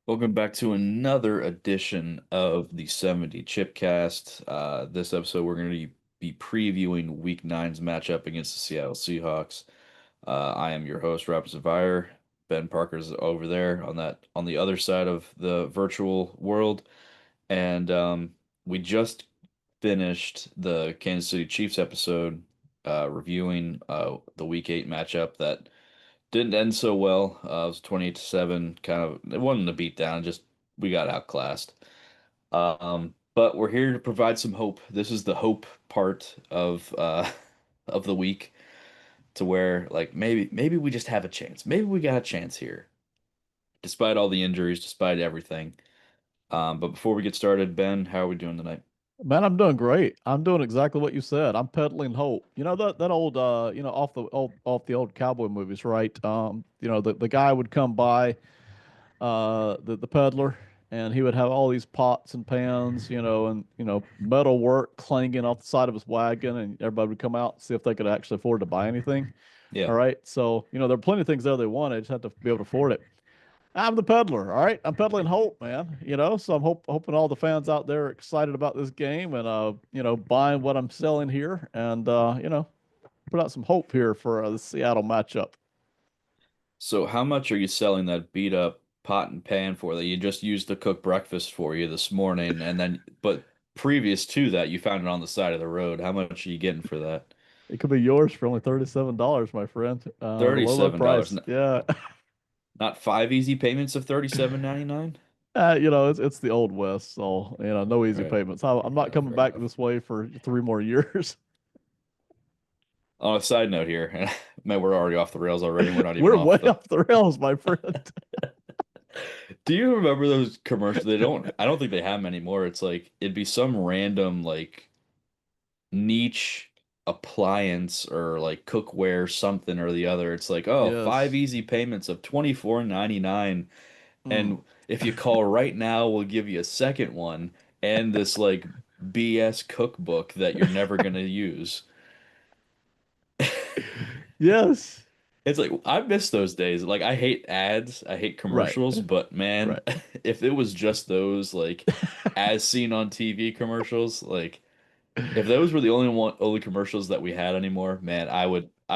Welcome back to another edition of the 70 Chipcast. This episode, we're going to be previewing Week Nine's matchup against the Seattle Seahawks. I am your host, Rob Zavire. Ben Parker's over there on the other side of the virtual world, and we just finished the Kansas City Chiefs episode, reviewing the Week 8 matchup that didn't end so well. It was 28-7. Kind of, it wasn't a beatdown. Just we got outclassed. But we're here to provide some hope. This is the hope part of of the week, to where like maybe we just have a chance. Maybe we got a chance here, despite all the injuries, despite everything. But before we get started, Ben, how are we doing tonight? Man, I'm doing great. I'm doing exactly what you said. I'm peddling hope. You know that old off the old cowboy movies, right? The guy would come by, the peddler, and he would have all these pots and pans, and metal work clanging off the side of his wagon, and everybody would come out and see if they could actually afford to buy anything. Yeah. All right. So, there are plenty of things there they wanted, just had to be able to afford it. I'm the peddler, all right. I'm peddling hope, man. So I'm hoping all the fans out there are excited about this game and buying what I'm selling here and put out some hope here for the Seattle matchup. So how much are you selling that beat up pot and pan for that you just used to cook breakfast for you this morning, and then but previous to that you found it on the side of the road? How much are you getting for that? It could be yours for only $37, my friend. The low $37. price. Yeah. Not five easy payments of 37.99. It's the old West, so no All easy right. payments. I'm not coming Fair back enough. this way for 3 more years. On a side note here, man, we're already off the rails already. We're not even We're off way the. off the rails, my friend. Do you remember those commercials? They don't. I don't think they have them anymore. It's like it'd be some random like niche appliance or like cookware something or the other. It's like, oh, five Yes. easy payments of 24.99, Mm. and if you call right now, we'll give you a second one and this like BS cookbook that you're never gonna use. Yes. It's like I miss those days. Like I hate ads, I hate Right. commercials, but man, Right. if it was just those like as seen on TV commercials, like if those were the only commercials that we had anymore, man, I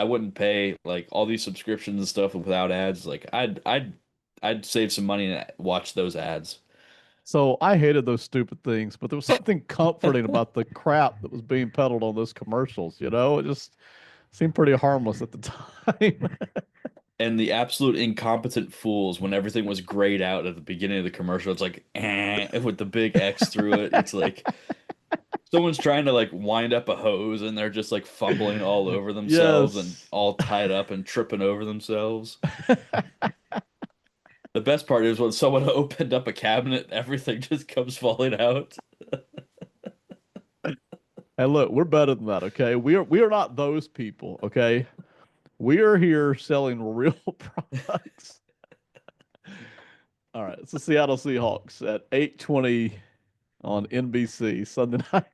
wouldn't pay like all these subscriptions and stuff without ads. Like I'd save some money and watch those ads. So I hated those stupid things, but there was something comforting about the crap that was being peddled on those commercials. It just seemed pretty harmless at the time. And the absolute incompetent fools when everything was grayed out at the beginning of the commercial, it's like with the big X through it. It's like someone's trying to like wind up a hose and they're just like fumbling all over themselves and Yes. all tied up and tripping over themselves. The best part is when someone opened up a cabinet, everything just comes falling out. Hey, look, we're better than that, okay? We are not those people, okay? We are here selling real products. All right, it's the Seattle Seahawks at 8:20 on NBC Sunday night.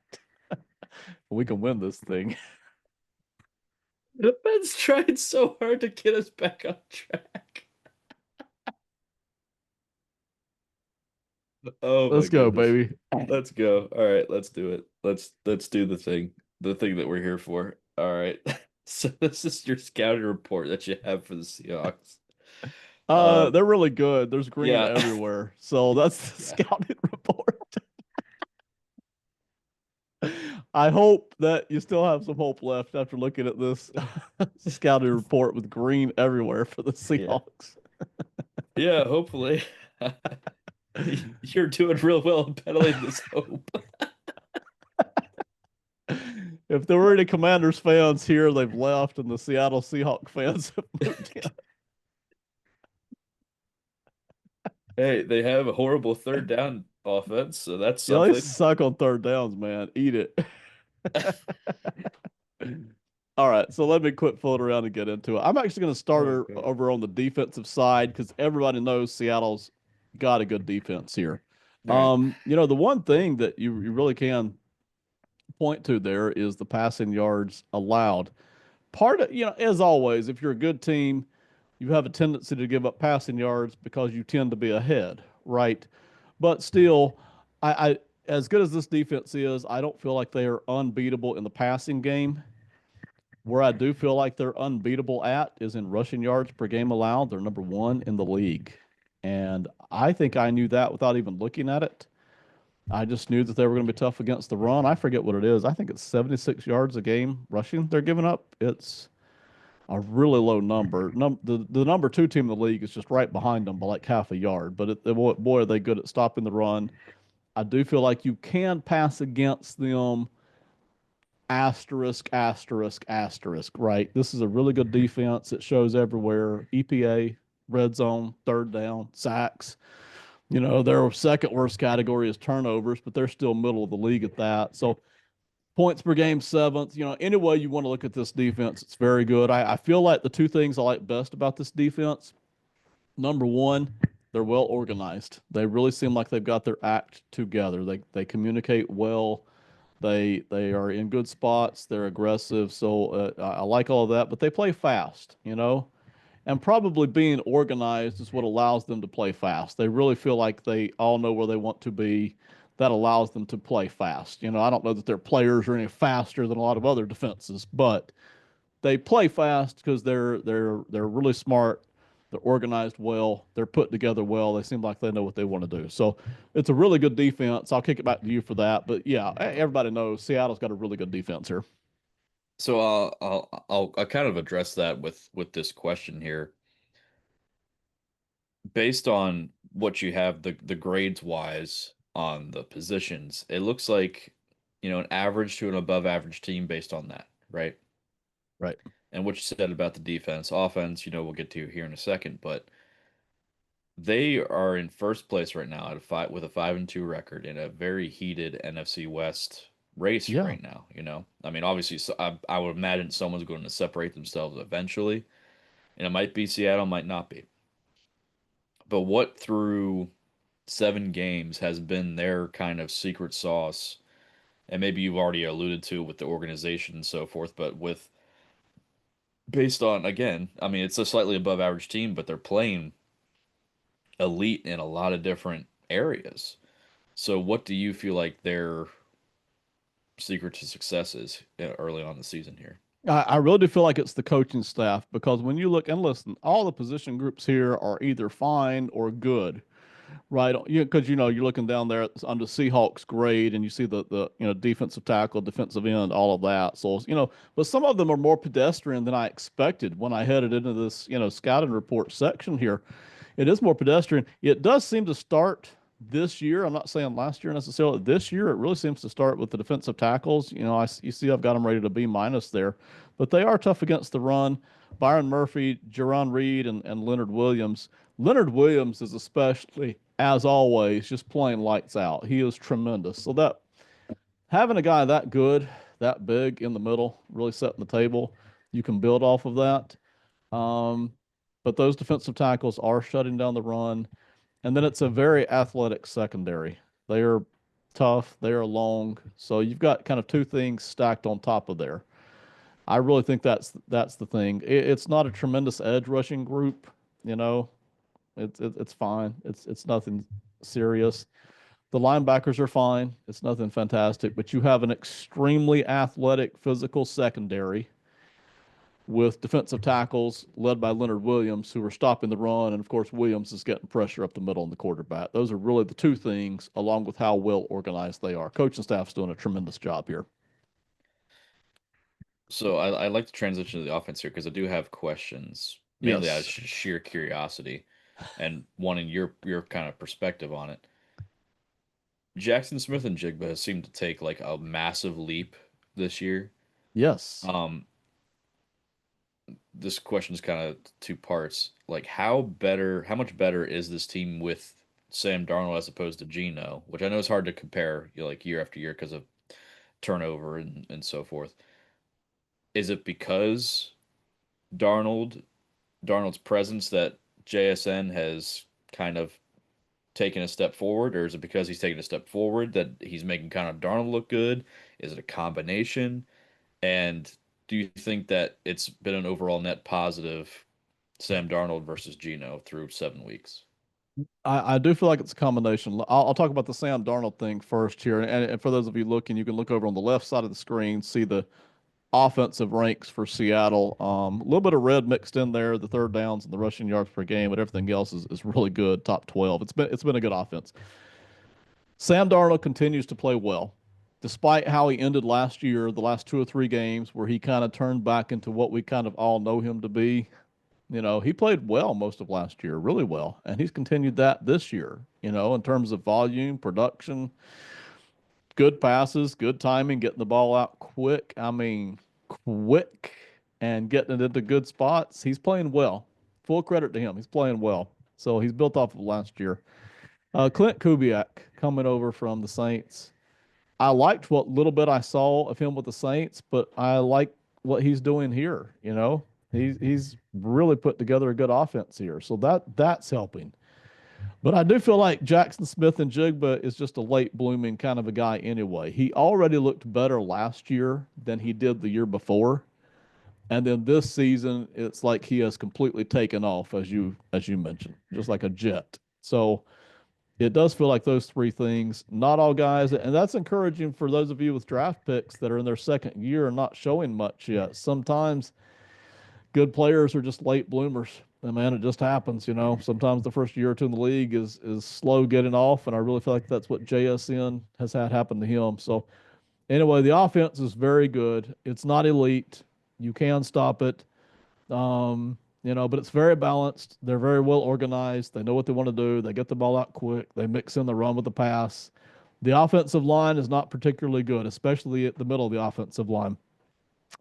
We can win this thing. Ben's trying so hard to get us back on track. Oh my Let's go, goodness. baby. Let's go. All right, let's do it. Let's do the thing that we're here for. All right. So this is your scouting report that you have for the Seahawks. They're really good. There's green Yeah. everywhere. So that's the Yeah. scouting report. I hope that you still have some hope left after looking at this scouting report with green everywhere for the Yeah. Seahawks. Yeah, hopefully. You're doing real well in peddling this hope. If there were any Commanders fans here, they've left, and the Seattle Seahawks fans have moved in. Hey, they have a horrible third down offense, so that's They something. suck on third downs, man. Eat it. All right, so let me quit fooling around and get into it. I'm actually going to start Oh God. over on the defensive side because everybody knows Seattle's got a good defense here. All right. The one thing that you really can point to there is the passing yards allowed. Part of, as always, if you're a good team, you have a tendency to give up passing yards because you tend to be ahead, right? But still, I as good as this defense is, I don't feel like they are unbeatable in the passing game. Where I do feel like they're unbeatable at is in rushing yards per game allowed. They're number one in the league. And I think I knew that without even looking at it. I just knew that they were going to be tough against the run. I forget what it is. I think it's 76 yards a game rushing they're giving up. It's a really low number. The number two team in the league is just right behind them by like half a yard. But boy, are they good at stopping the run. I do feel like you can pass against them. Asterisk, asterisk, asterisk, right? This is a really good defense. It shows everywhere. EPA, red zone, third down, sacks. Their second worst category is turnovers, but they're still middle of the league at that. So points per game, seventh. Any way you want to look at this defense, it's very good. I feel like the two things I like best about this defense, number one, they're well organized. They really seem like they've got their act together. They communicate well. They are in good spots. They're aggressive. So I like all of that, but they play fast. And probably being organized is what allows them to play fast. They really feel like they all know where they want to be. That allows them to play fast. I don't know that their players are any faster than a lot of other defenses, but they play fast because they're really smart. They're organized well. They're put together well. They seem like they know what they want to do. So it's a really good defense. I'll kick it back to you for that. But yeah, everybody knows Seattle's got a really good defense here. So I'll kind of address that with this question here. Based on what you have the grades wise on the positions, it looks like an average to an above average team based on that, right? Right. And what you said about the defense, offense, we'll get to here in a second, but they are in first place right now at a five with a 5-2 record in a very heated NFC West race Yeah. right now. I mean, obviously, so I would imagine someone's going to separate themselves eventually, and it might be Seattle, might not be. But what through 7 games has been their kind of secret sauce? And maybe you've already alluded to with the organization and so forth, but with based on again, I mean, it's a slightly above average team, but they're playing elite in a lot of different areas. So, what do you feel like their secret to success is early on in the season here? I really do feel like it's the coaching staff because when you look and listen, all the position groups here are either fine or good. Right, because you're looking down there on the Seahawks grade, and you see the defensive tackle, defensive end, all of that. So but some of them are more pedestrian than I expected when I headed into this scouting report section here. It is more pedestrian. It does seem to start this year. I'm not saying last year necessarily. This year, it really seems to start with the defensive tackles. You see, I've got them rated a B minus there, but they are tough against the run. Byron Murphy, Jerron Reed, and Leonard Williams. Leonard Williams is especially, as always, just playing lights out. He is tremendous. So that having a guy that good, that big in the middle, really setting the table, you can build off of that. Um, but those defensive tackles are shutting down the run. And then it's a very athletic secondary. They are tough, they are long. So you've got kind of two things stacked on top of there. I really think that's the thing. It's not a tremendous edge rushing group, you know. It's fine. It's nothing serious. The linebackers are fine. It's nothing fantastic, but you have an extremely athletic, physical secondary with defensive tackles led by Leonard Williams, who are stopping the run. And of course, Williams is getting pressure up the middle on the quarterback. Those are really the two things, along with how well organized they are. Coaching staff's doing a tremendous job here. So, I like to transition to the offense here because I do have questions, mainly out of Yes. sheer curiosity and wanting your kind of perspective on it. Jackson Smith and Jigba seem to take like a massive leap this year. Yes. Um, this question is kind of two parts. Like, how much better is this team with Sam Darnold as opposed to Geno? Which I know is hard to compare, like year after year because of turnover and so forth. Is it because Darnold Darnold's presence that JSN has kind of taken a step forward, or is it because he's taken a step forward that he's making kind of Darnold look good? Is it a combination? And do you think that it's been an overall net positive, Sam Darnold versus Geno through 7 weeks? I do feel like it's a combination. I'll talk about the Sam Darnold thing first here. And for those of you looking, you can look over on the left side of the screen, see the offensive ranks for Seattle. A little bit of red mixed in there, the third downs and the rushing yards per game, but everything else is really good, top 12. It's been a good offense. Sam Darnold continues to play well, despite how he ended last year, the last 2 or 3 games where he kind of turned back into what we kind of all know him to be. He played well most of last year, really well, and he's continued that this year, in terms of volume, production, good passes, good timing, getting the ball out quick. I mean, quick and getting it into good spots. He's playing well. Full credit to him. He's playing well. So he's built off of last year. Clint Kubiak coming over from the Saints. I liked what little bit I saw of him with the Saints, but I like what he's doing here. He's really put together a good offense here, so that's helping. But I do feel like Jackson Smith and Jigba is just a late blooming kind of a guy anyway. He already looked better last year than he did the year before. And then this season, it's like he has completely taken off, as you mentioned, just like a jet. So it does feel like those three things, not all guys, and that's encouraging for those of you with draft picks that are in their second year and not showing much yet. Sometimes good players are just late bloomers. And man, it just happens. Sometimes the first year or two in the league is slow getting off, and I really feel like that's what JSN has had happen to him. So anyway, the offense is very good. It's not elite. You can stop it. But it's very balanced. They're very well organized. They know what they want to do. They get the ball out quick. They mix in the run with the pass. The offensive line is not particularly good, especially at the middle of the offensive line.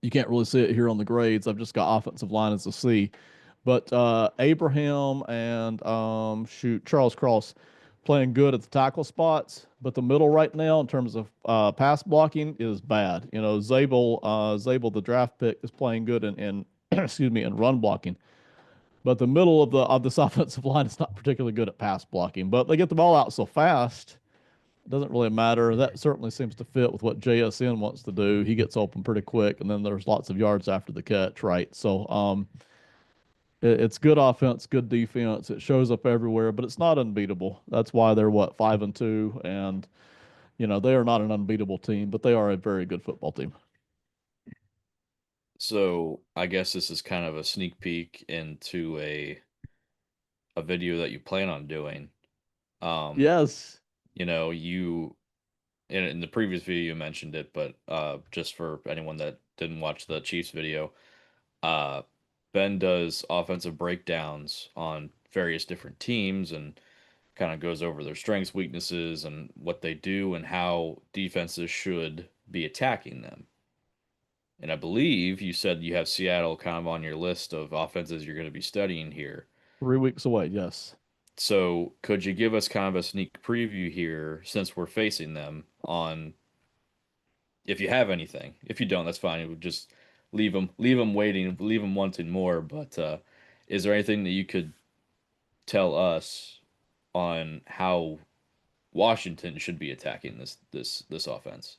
You can't really see it here on the grades. I've just got offensive line as a C. But Abraham and Charles Cross playing good at the tackle spots. But the middle right now, in terms of pass blocking, is bad. Zabel, the draft pick, is playing good in excuse me, in run blocking. But the middle of this offensive line is not particularly good at pass blocking. But they get the ball out so fast, it doesn't really matter. That certainly seems to fit with what JSN wants to do. He gets open pretty quick, and then there's lots of yards after the catch, right? So it's good offense, good defense. It shows up everywhere, but it's not unbeatable. That's why they're what, 5-2, and they are not an unbeatable team, but they are a very good football team. So I guess this is kind of a sneak peek into a video that you plan on doing. Um, Yes. you in the previous video you mentioned it, but just for anyone that didn't watch the Chiefs video, uh, Ben does offensive breakdowns on various different teams and kind of goes over their strengths, weaknesses, and what they do and how defenses should be attacking them. And I believe you said you have Seattle kind of on your list of offenses you're going to be studying here. 3 weeks away. Yes. So could you give us kind of a sneak preview here since we're facing them on if you have anything. If you don't, that's fine. It would just leave them waiting, leave them wanting more. But is there anything that you could tell us on how Washington should be attacking this offense?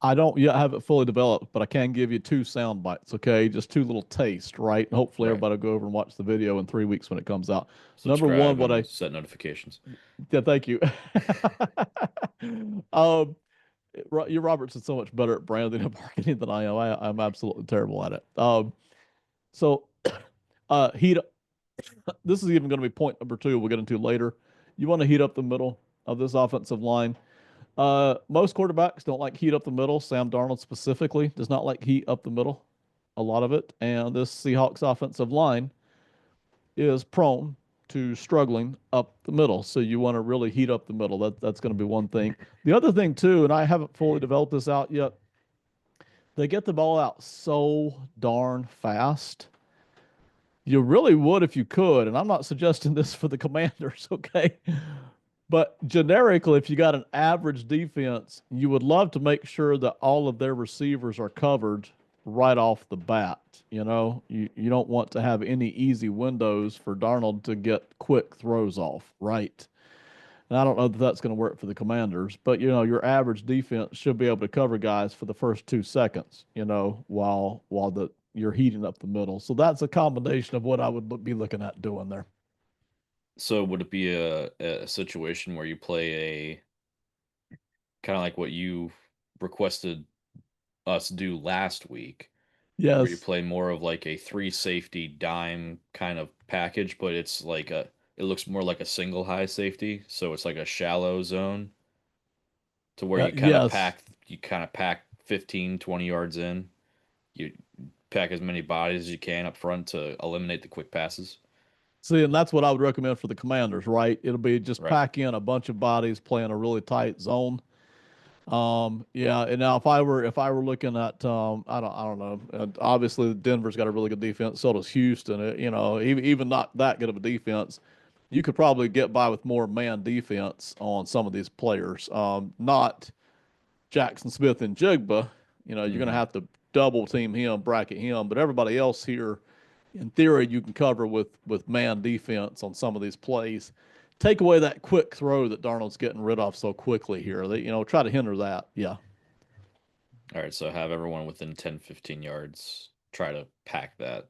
I don't yet have it fully developed, but I can give you two sound bites, okay? Just two little tastes, right? And hopefully Right. everybody will go over and watch the video in 3 weeks when it comes out. Number one, Subscribe what and I set notifications. yeah, thank you. um, your Robertson's so much better at branding and marketing than I am. I'm absolutely terrible at it. So heat. This is even going to be point number two. We'll get into later. You want to heat up the middle of this offensive line. Most quarterbacks don't like heat up the middle. Sam Darnold specifically does not like heat up the middle, a lot of it. And this Seahawks offensive line is prone to struggling up the middle. So you want to really heat up the middle. That's going to be one thing. The other thing too, and I haven't fully developed this out yet, they get the ball out so darn fast. You really would if you could, and I'm not suggesting this for the Commanders, okay? But generically, if you got an average defense, you would love to make sure that all of their receivers are covered right off the bat. You don't want to have any easy windows for Darnold to get quick throws off, right? And I don't know that that's going to work for the Commanders, but your average defense should be able to cover guys for the first 2 seconds, while you're heating up the middle. So that's a combination of what I would be looking at doing there. So would it be a situation where you play a kind of like what you requested us do last week, where you Yes. play more of like a three safety dime kind of package, but it looks more like a single high safety, so it's like a shallow zone to where Yes. you kind of pack 15, 20 yards in. You pack as many bodies as you can up front to eliminate the quick passes. See, and that's what I would recommend for the Commanders, right? It'll be just Right. pack in a bunch of bodies, playing a really tight zone. Yeah, and now if I were looking at I don't know. Obviously, Denver's got a really good defense. So does Houston. Even not that good of a defense, you could probably get by with more man defense on some of these players. Not Jackson Smith and Jigba. You're going to Hmm. have to double team him, bracket him, but everybody else here, in theory, you can cover with man defense on some of these plays. Take away that quick throw that Darnold's getting rid of so quickly here. Try to hinder that. Yeah. All right, so have everyone within 10, 15 yards try to pack that.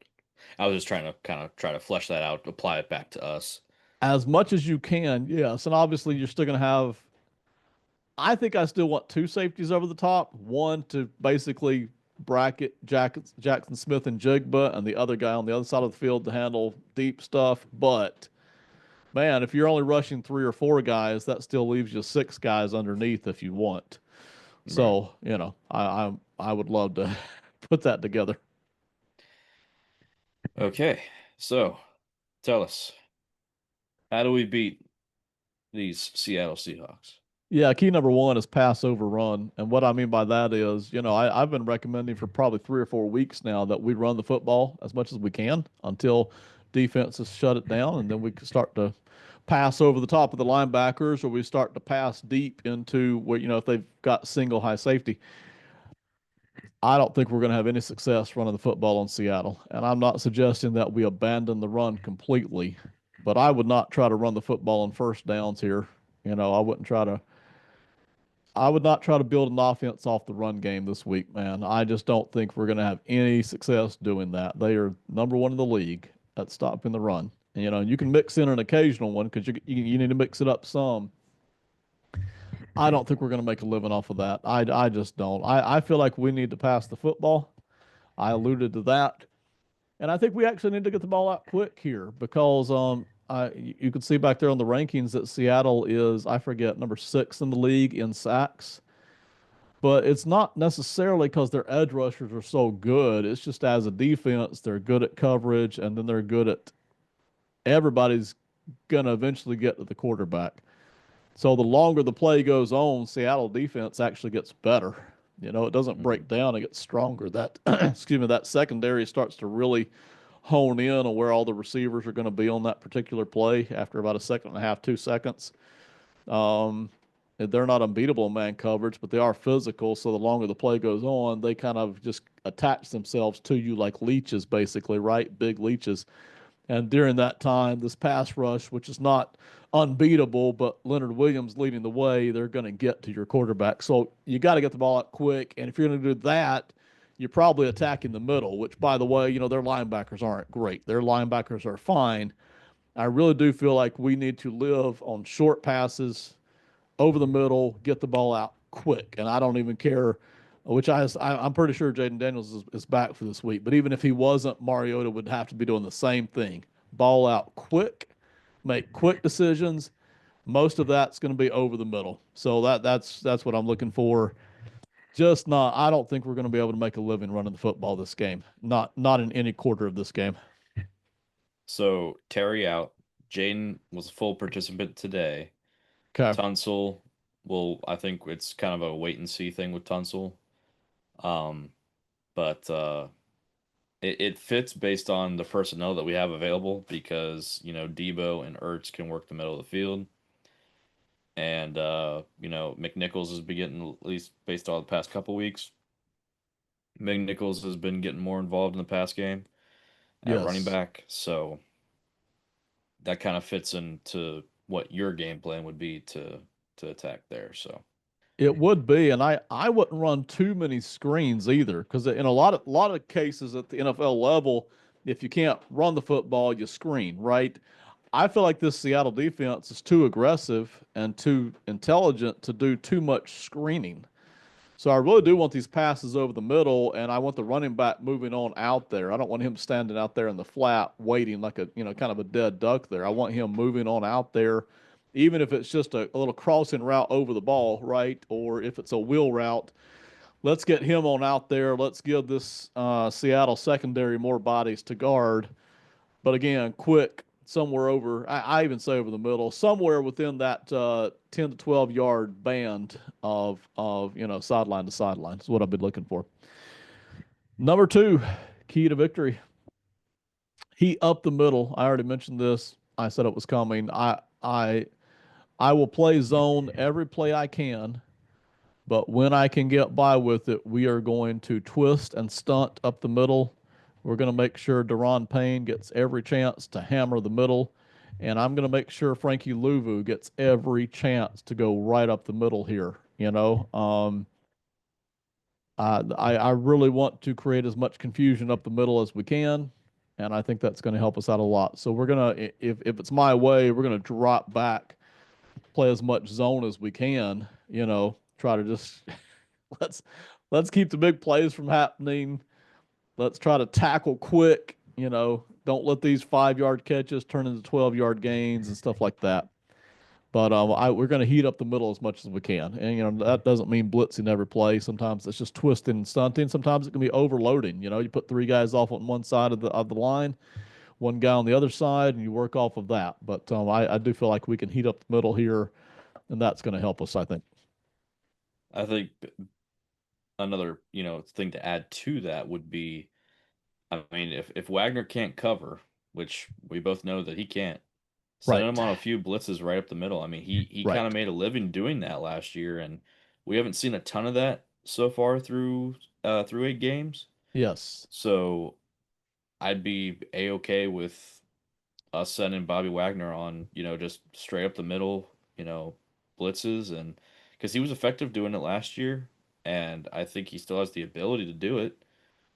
I was just trying to kind of try to flesh that out, apply it back to us. As much as you can, yes. And obviously, you're still going to have. I think I still want two safeties over the top. One to basically bracket Jackson Smith and Jigba, and the other guy on the other side of the field to handle deep stuff. But man, if you're only rushing three or four guys, that still leaves you six guys underneath if you want. Right. So, I would love to put that together. Okay, so tell us, how do we beat these Seattle Seahawks? Yeah, key number one is pass over run. And what I mean by that is, I've been recommending for probably 3 or 4 weeks now that we run the football as much as we can until defenses shut it down. And then we can start to pass over the top of the linebackers, or we start to pass deep into where, if they've got single high safety. I don't think we're going to have any success running the football on Seattle. And I'm not suggesting that we abandon the run completely, but I would not try to run the football on first downs here. I wouldn't try to I would not try to build an offense off the run game this week, man. I just don't think we're going to have any success doing that. They are number one in the league at stopping the run. And, you can mix in an occasional one because you need to mix it up some. I don't think we're going to make a living off of that. I just don't. I feel like we need to pass the football. I alluded to that. And I think we actually need to get the ball out quick here because you can see back there on the rankings that Seattle is, I forget, number 6 in the league in sacks. But it's not necessarily because their edge rushers are so good. It's just as a defense, they're good at coverage, and then they're good at everybody's going to eventually get to the quarterback. So the longer the play goes on, Seattle defense actually gets better. It doesn't break Hmm. down, it gets stronger. That, excuse me, that secondary starts to really hone in on where all the receivers are going to be on that particular play after about a second and a half, 2 seconds. Um, they're not unbeatable in man coverage, but they are physical. So the longer the play goes on, they kind of just attach themselves to you like leeches, basically, right? Big leeches. And during that time, this pass rush, which is not unbeatable, but Leonard Williams leading the way, they're going to get to your quarterback. So you got to get the ball out quick. And if you're going to do that, you're probably attacking the middle, which, by the way, their linebackers aren't great. Their linebackers are fine. I really do feel like we need to live on short passes over the middle, get the ball out quick. And I don't even care, I'm pretty sure Jaden Daniels is back for this week. But even if he wasn't, Mariota would have to be doing the same thing. Ball out quick, make quick decisions. Most of that's going to be over the middle. So that's what I'm looking for. Just not. I don't think we're going to be able to make a living running the football this game. Not in any quarter of this game. So Terry out. Jaden was a full participant today. Okay. Tunsil I think it's kind of a wait and see thing with Tunsil. Um, but it fits based on the personnel that we have available because, Debo and Ertz can work the middle of the field. And McNichols has been getting, at least based on the past couple weeks, McNichols has been getting more involved in the pass game at running Yes. back. So that kind of fits into what your game plan would be to attack there. So It would be, and I wouldn't run too many screens either, because in a lot of cases at the NFL level, if you can't run the football, you screen, right? I feel like this Seattle defense is too aggressive and too intelligent to do too much screening. So I really do want these passes over the middle, and I want the running back moving on out there. I don't want him standing out there in the flat waiting like a kind of a dead duck there. I want him moving on out there, even if it's just a little crossing route over the ball, right? Or if it's a wheel route, let's get him on out there. Let's give this Seattle secondary more bodies to guard. But again, quick, somewhere over, I even say over the middle, somewhere within that 10 to 12 yard band of sideline to sideline is what I've been looking for. Number two, key to victory. Heat up the middle. I already mentioned this. I said it was coming. I will play zone every play I can, but when I can get by with it, we are going to twist and stunt up the middle. We're going to make sure Deron Payne gets every chance to hammer the middle. And I'm going to make sure Frankie Louvu gets every chance to go right up the middle here. I really want to create as much confusion up the middle as we can. And I think that's going to help us out a lot. So we're going to, if it's my way, we're going to drop back, play as much zone as we can, try to just let's let's keep the big plays from happening. Let's try to tackle quick. Don't let these 5 yard catches turn into 12 yard gains and stuff like that. But we're going to heat up the middle as much as we can, and that doesn't mean blitzing every play. Sometimes it's just twisting and stunting. Sometimes it can be overloading. You put three guys off on one side of the line, one guy on the other side, and you work off of that. But I do feel like we can heat up the middle here, and that's going to help us, I think. I think another, thing to add to that would be, I mean, if Wagner can't cover, which we both know that he can't, send him Right. on a few blitzes right up the middle. I mean, he kind of Right. made a living doing that last year, and we haven't seen a ton of that so far through 8 games. Yes. So I'd be a-okay with us sending Bobby Wagner on, just straight up the middle, blitzes, and because he was effective doing it last year, and I think he still has the ability to do it.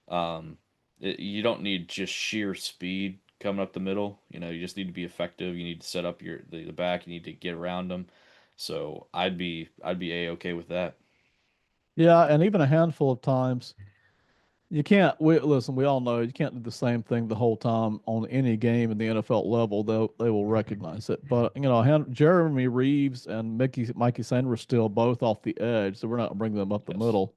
Um, you don't need just sheer speed coming up the middle. You just need to be effective. You need to set up the back. You need to get around them. So I'd be a-okay with that. Yeah, and even a handful of times. You can't. Listen. We all know you can't do the same thing the whole time on any game in the NFL level. They will recognize it. But Jeremy Reeves and Mikey Sanders still both off the edge, so we're not bringing them up the Yes. middle.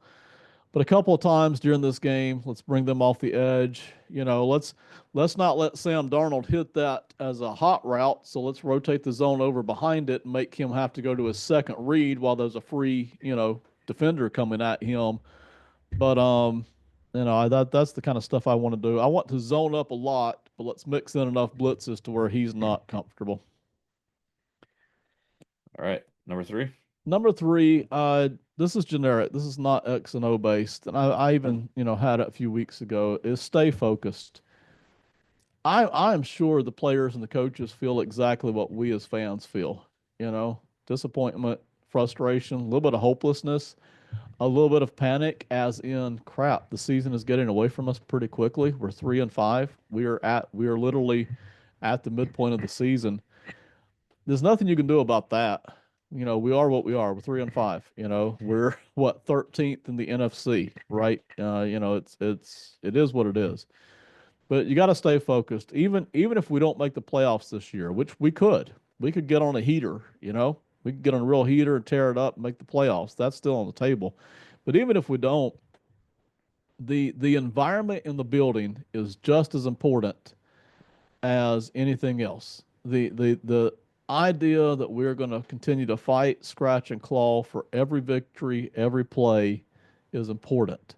But a couple of times during this game, let's bring them off the edge. Let's not let Sam Darnold hit that as a hot route. So let's rotate the zone over behind it and make him have to go to his second read while there's a free defender coming at him. But that's the kind of stuff I want to do. I want to zone up a lot, but let's mix in enough blitzes to where he's not comfortable. All right. Number three. Number three, this is generic. This is not X and O based, and I even had it a few weeks ago. Is stay focused. I'm sure the players and the coaches feel exactly what we as fans feel. Disappointment, frustration, a little bit of hopelessness, a little bit of panic, as in crap. The season is getting away from us pretty quickly. We're 3-5. We are literally at the midpoint of the season. There's nothing you can do about that. We are what we are. We're 3-5. We're what 13th in the NFC, right? It is what it is. But you got to stay focused. Even if we don't make the playoffs this year, which we could get on a heater. We could get on a real heater and tear it up and make the playoffs. That's still on the table. But even if we don't, the environment in the building is just as important as anything else. The idea that we're going to continue to fight, scratch, and claw for every victory, every play is important.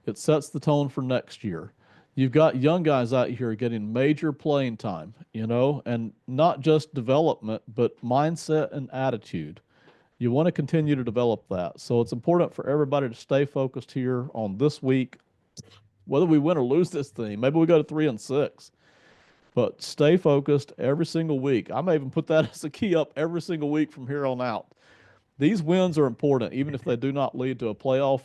It sets the tone for next year. You've got young guys out here getting major playing time, and not just development, but mindset and attitude. You want to continue to develop that. So it's important for everybody to stay focused here on this week, whether we win or lose this thing. Maybe we go to 3-6, but stay focused every single week. I may even put that as a key up every single week from here on out. These wins are important, even if they do not lead to a playoff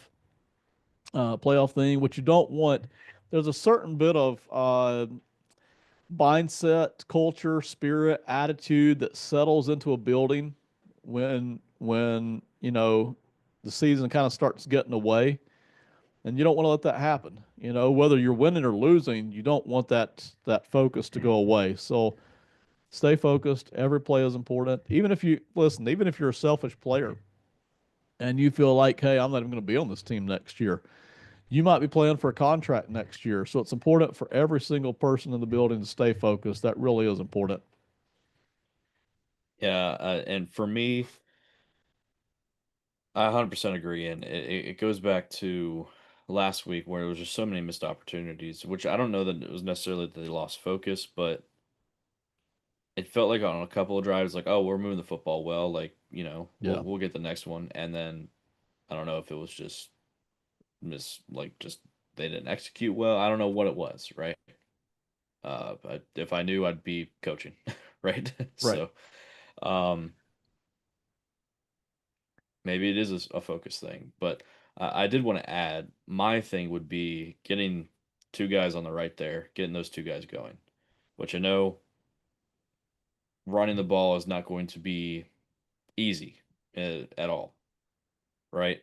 thing. What you don't want, there's a certain bit of mindset, culture, spirit, attitude that settles into a building when the season kind of starts getting away. And you don't want to let that happen. Whether you're winning or losing, you don't want that focus to go away. So stay focused. Every play is important. Even if you listen, even if you're a selfish player and you feel like, hey, I'm not even going to be on this team next year, you might be playing for a contract next year. So it's important for every single person in the building to stay focused. That really is important. Yeah, and for me, I 100% agree, and it goes back to last week where there was just so many missed opportunities, which I don't know that it was necessarily that they lost focus, but it felt like on a couple of drives, like, oh, we're moving the football well, like, Yeah. we'll get the next one, and then I don't know if it was just like just they didn't execute well. I don't know what it was, right? But if I knew, I'd be coaching, right? Right. So, um, maybe it is a focus thing, but I did want to add my thing would be getting two guys on the right there, getting those two guys going, which I know running the ball is not going to be easy at all, right?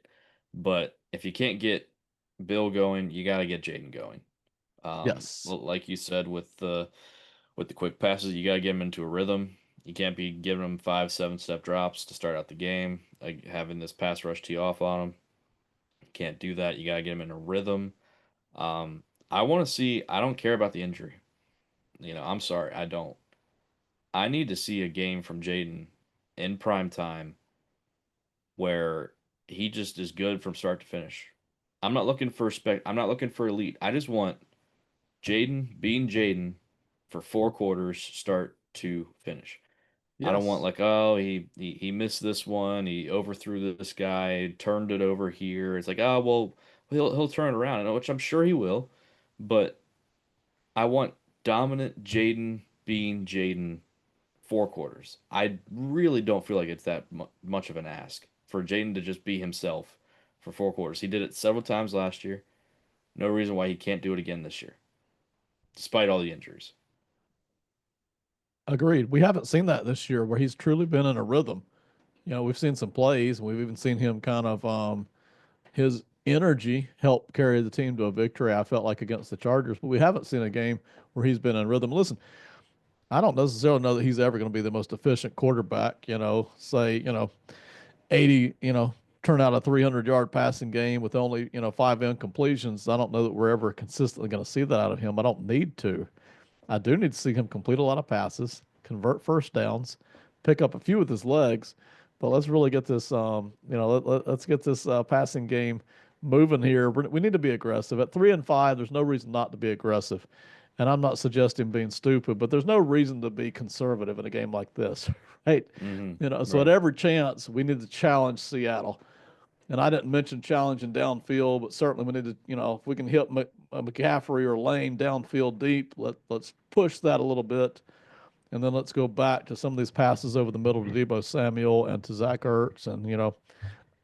But if you can't get Bill going, you got to get Jaden going. Yes. Like you said with the quick passes, you got to get him into a rhythm. You can't be giving him 5, 7 step drops to start out the game, like having this pass rush tee off on him. Can't do that. You got to get him in a rhythm. Um, I want to see. I don't care about the injury. I'm sorry, I don't. I need to see a game from Jaden in prime time where he just is good from start to finish. I'm not looking for spec. I'm not looking for elite. I just want Jaden being Jaden for 4 quarters, start to finish. I don't want Yes. like, oh, he missed this one, he overthrew this guy, turned it over here. It's like, oh well, he'll turn it around, which I'm sure he will, but I want dominant Jaden being Jaden 4 quarters. I really don't feel like it's that much of an ask for Jaden to just be himself for 4 quarters. He did it several times last year. No reason why he can't do it again this year, despite all the injuries. Agreed. We haven't seen that this year where he's truly been in a rhythm. We've seen some plays, and we've even seen him kind of his energy help carry the team to a victory. I felt like against the Chargers, but we haven't seen a game where he's been in rhythm. Listen, I don't necessarily know that he's ever going to be the most efficient quarterback. Say 80, turn out a 300-yard passing game with only 5 incompletions. I don't know that we're ever consistently going to see that out of him. I don't need to. I do need to see him complete a lot of passes, convert first downs, pick up a few with his legs. But let's really get this, let's get this passing game moving here. We need to be aggressive. At 3-5, there's no reason not to be aggressive. And I'm not suggesting being stupid, but there's no reason to be conservative in a game like this, right? So at Right. every chance, we need to challenge Seattle. And I didn't mention challenging downfield, but certainly we need to, if we can hit McCaffrey or Lane downfield deep, let's push that a little bit. And then let's go back to some of these passes over the middle to Debo Samuel and to Zach Ertz. And,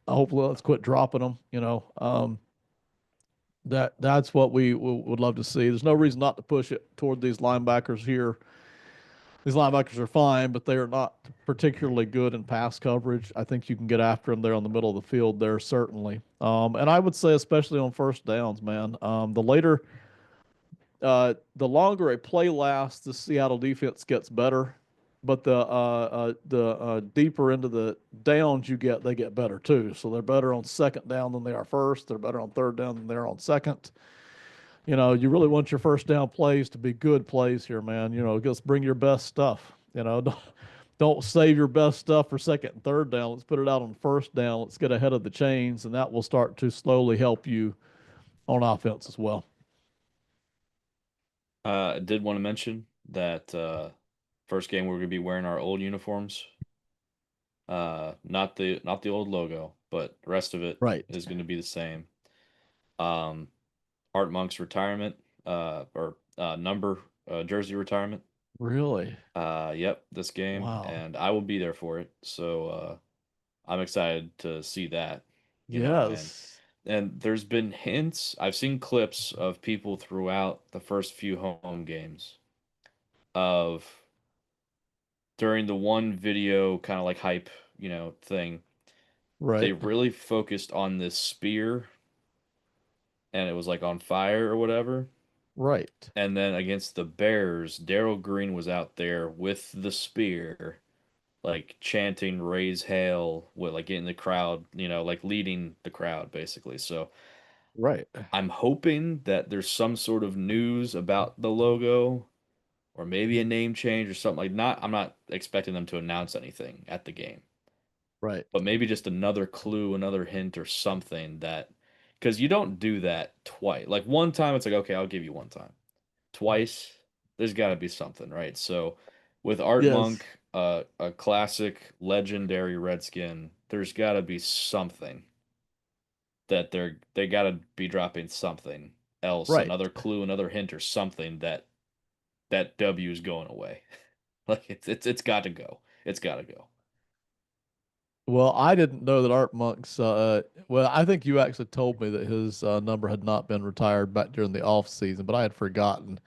hopefully let's quit dropping them. That's what we would love to see. There's no reason not to push it toward these linebackers here. These linebackers are fine, but they are not particularly good in pass coverage. I think you can get after them there on the middle of the field there, certainly. And I would say, especially on first downs, man, the longer a play lasts, the Seattle defense gets better. But the deeper into the downs you get, they get better too. So they're better on second down than they are first. They're better on third down than they are on second. You really want your first down plays to be good plays here, man. Just bring your best stuff. Don't save your best stuff for second and third down. Let's put it out on first down. Let's get ahead of the chains, and that will start to slowly help you on offense as well. I did want to mention that first game we're going to be wearing our old uniforms. Not the old logo, but the rest of it Right. is going to be the same. Um, Art Monk's retirement, or number jersey retirement. Really? Yep, this game, Wow. and I will be there for it. So I'm excited to see that. And Yes. there's been hints. I've seen clips of people throughout the first few home games of during the one video kind of like hype, thing, they Right. really focused on this spear and it was like on fire or whatever. Right. And then against the Bears, Daryl Green was out there with the spear, like chanting "Raise Hail" with like getting the crowd, like leading the crowd basically. So Right. I'm hoping that there's some sort of news about the logo or maybe a name change or something like not I'm not expecting them to announce anything at the game, Right. but maybe just another clue, another hint or something that because you don't do that twice. Like one time it's like okay, I'll give you one time. Twice, there's got to be something, right? So with Art Yes. Monk, a classic legendary Redskin, there's got to be something that they got to be dropping something else, Right. another clue, another hint or something that W is going away. Like it's got to go. It's got to go. Well, I didn't know that Art Monk's. Well, I think you actually told me that his number had not been retired back during the off season, but I had forgotten.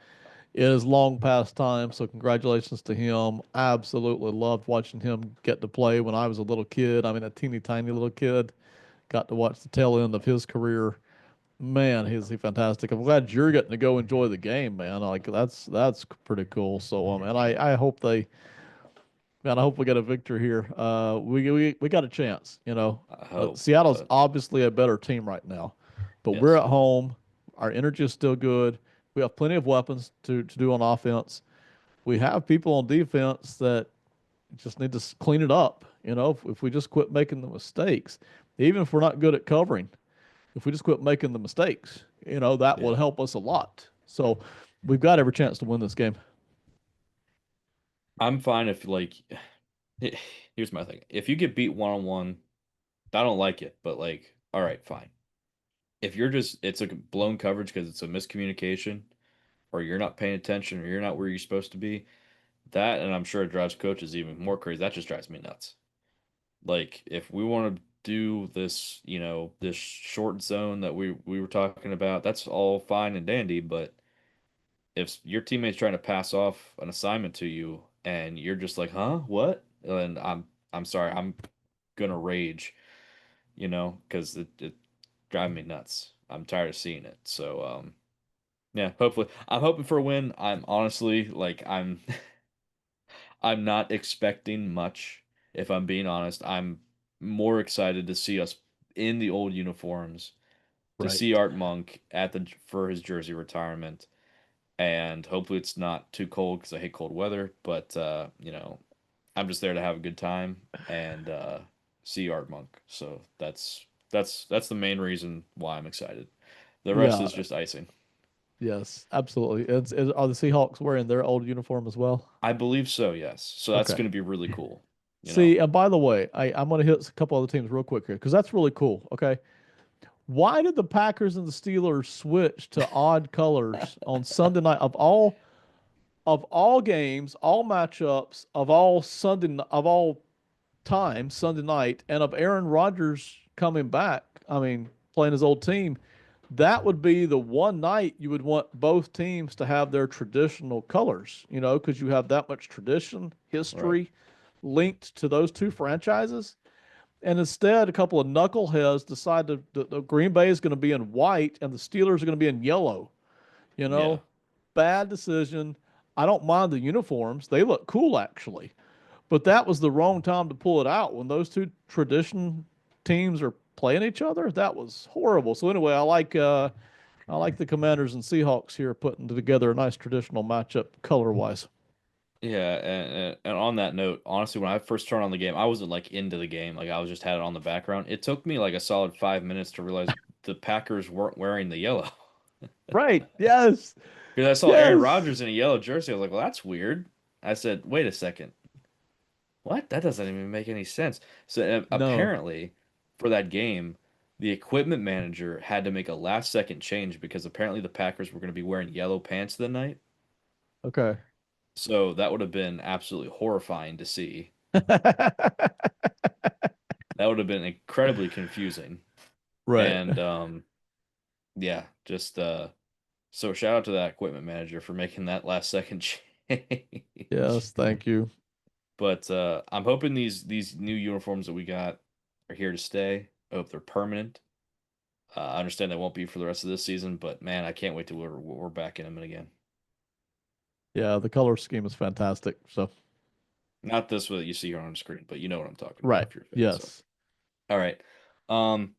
It is long past time, so congratulations to him. Absolutely loved watching him get to play when I was a little kid. I mean, a teeny tiny little kid. Got to watch the tail end of his career. Man, he's he fantastic. I'm glad you're getting to go enjoy the game, man. Like that's pretty cool. So, and I hope they, man, I hope we get a victory here. We got a chance. I hope, Seattle's but obviously a better team right now, but we're yes, at home. Our energy is still good. We have plenty of weapons to do on offense. We have people on defense that just need to clean it up. If we just quit making the mistakes, even if we're not good at covering, if we just quit making the mistakes, that will yeah. help us a lot. So we've got every chance to win this game. I'm fine if like here's my thing. If you get beat one on one, I don't like it, but like, all right, fine. If you're just it's a blown coverage because it's a miscommunication or you're not paying attention or you're not where you're supposed to be, that and I'm sure it drives coaches even more crazy. That just drives me nuts. Like if we want to do this, this short zone that we were talking about, that's all fine and dandy, but if your teammate's trying to pass off an assignment to you and you're just like, "Huh? What?" And I'm sorry, I'm gonna rage, because it driving me nuts. I'm tired of seeing it. So yeah, hopefully I'm hoping for a win. I'm honestly like I'm not expecting much, if I'm being honest. I'm more excited to see us in the old uniforms, to Right. see Art Monk at the for his jersey retirement, and hopefully it's not too cold because I hate cold weather. But I'm just there to have a good time and see Art Monk. So that's the main reason why I'm excited. The rest Yeah. is just icing. Yes. Absolutely. Are the Seahawks wearing their old uniform as well? I believe so, yes. So that's Okay. going to be really cool. You know, See, and by the way, I'm going to hit a couple other teams real quick here because that's really cool. Okay. Why did the Packers and the Steelers switch to odd colors on Sunday night of all games, all matchups, of all time, Sunday night, and of Aaron Rodgers coming back, I mean, playing his old team, that would be the one night you would want both teams to have their traditional colors, because you have that much tradition, right? history linked to those two franchises. And instead, a couple of knuckleheads decide that the Green Bay is going to be in white and the Steelers are going to be in yellow. You Yeah. know, Bad decision. I don't mind the uniforms; they look cool actually. But that was the wrong time to pull it out when those two tradition teams are playing each other. That was horrible. So anyway, I like the Commanders and Seahawks here putting together a nice traditional matchup color wise. Yeah, and on that note, honestly, when I first turned on the game, I wasn't like into the game. Like I was just had it on the background. It took me like a solid 5 minutes to realize the Packers weren't wearing the yellow. Right. Yes. Because I saw Aaron Yes. Rodgers in a yellow jersey. I was like, well, that's weird. I said, wait a second. What? That doesn't even make any sense. So No. apparently, for that game, the equipment manager had to make a last second change because apparently the Packers were going to be wearing yellow pants that night. Okay. So that would have been absolutely horrifying to see. That would have been incredibly confusing. Right. And yeah, just so shout out to that equipment manager for making that last second change. Yes, thank you. But I'm hoping these new uniforms that we got are here to stay. I hope they're permanent. I understand they won't be for the rest of this season, but man, I can't wait till we're back in them again. Yeah, the color scheme is fantastic. So, Not this one that you see here on the screen, but you know what I'm talking about right. if you're a fan. So, Yes. all right. Um,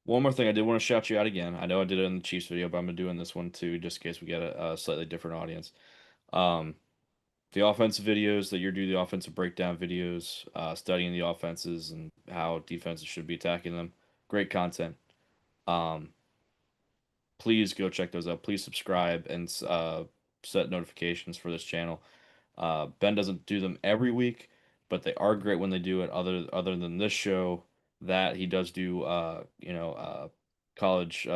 one more thing, I did want to shout you out again. I know I did it in the Chiefs video, but I'm doing this one too, just in case we get a slightly different audience. Um, the offensive videos that you're doing, the offensive breakdown videos, studying the offenses and how defenses should be attacking them. Great content. Um, please go check those out. Please subscribe and set notifications for this channel. Ben doesn't do them every week, but they are great when they do it. Other than this show, that he does do, college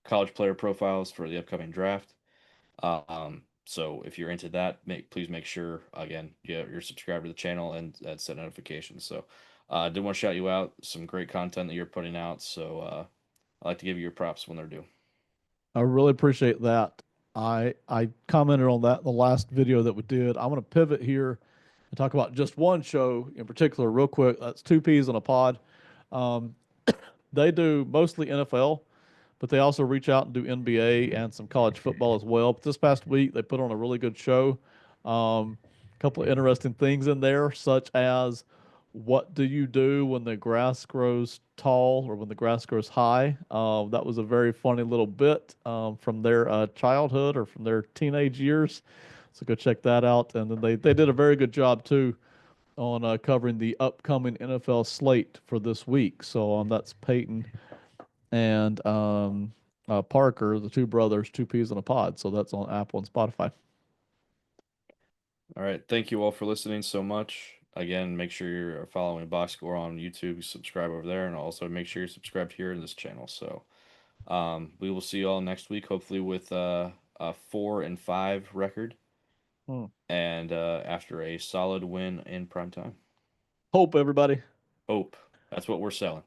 college player profiles for the upcoming draft. So if you're into that, please make sure again, yeah, you're subscribed to the channel and set notifications. So I did want to shout you out. Some great content that you're putting out. So I like to give you your props when they're due. I really appreciate that. I commented on that in the last video that we did. I'm going to pivot here and talk about just one show in particular, real quick. That's Two Peas in a Pod. Um, they do mostly NFL, but they also reach out and do NBA and some college football as well. But this past week, they put on a really good show. A couple of interesting things in there, such as what do you do when the grass grows tall or when the grass grows high? That was a very funny little bit from their childhood or from their teenage years. So go check that out. And then they did a very good job too on covering the upcoming NFL slate for this week. So that's Peyton and Parker, the two brothers, Two Peas in a Pod. So that's on Apple and Spotify. All right. Thank you all for listening so much. Again, make sure you're following Box Score on YouTube, subscribe over there, and also make sure you're subscribed here in this channel. So we will see you all next week, hopefully with a 4-5 record Hmm. and after a solid win in prime time. Hope everybody. Hope. That's what we're selling.